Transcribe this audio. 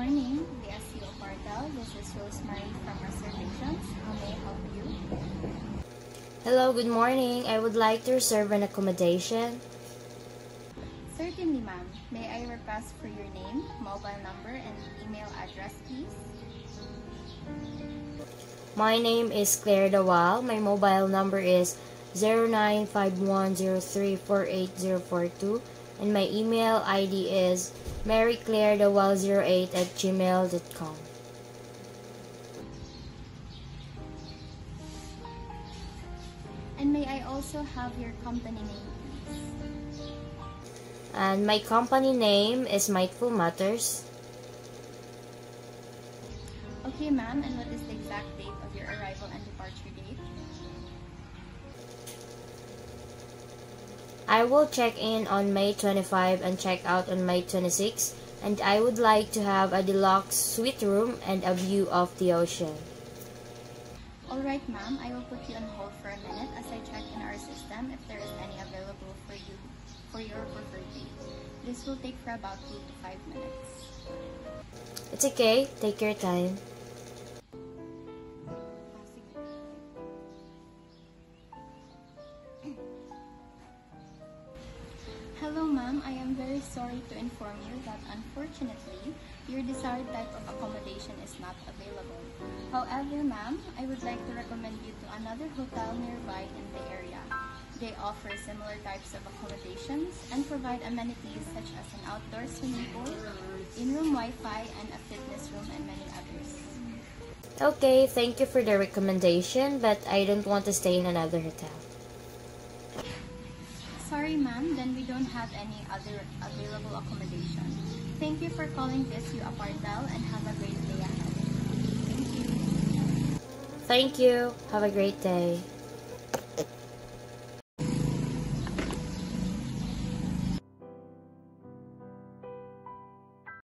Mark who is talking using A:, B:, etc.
A: morning, the SEO portal. This is Rosemary from Reservations. How may I help you?
B: Hello, good morning. I would like to reserve an accommodation.
A: Certainly, ma'am. May I request for your name, mobile number, and email address, please?
B: My name is Claire Dawal. My mobile number is 0951034842 and my email ID is maryclairedawal08@gmail.com.
A: And may I also have your company name, please?
B: And my company name is Mindful Matters.
A: Okay, ma'am. And what is the exact date of your arrival and departure date?
B: I will check in on May 25 and check out on May 26, and I would like to have a deluxe suite room and a view of the ocean.
A: Alright, ma'am. I will put you on hold for a minute as I check in our system if there is any available for you for your preferred date. This will take for about 2 to 5 minutes.
B: It's okay, take your time.
A: Hello, ma'am. I am very sorry to inform you that unfortunately, your desired type of accommodation is not available. However, ma'am, I would like to recommend you to another hotel nearby in the area. They offer similar types of accommodations and provide amenities such as an outdoor swimming pool, in-room Wi-Fi, and a fitness room, and many others.
B: Okay, thank you for the recommendation, but I don't want to stay in another hotel.
A: Sorry, ma'am, then we don't have any other available accommodation. Thank you for calling Visu Apartel and have a great day ahead. Thank you.
B: Thank you. Have a great day.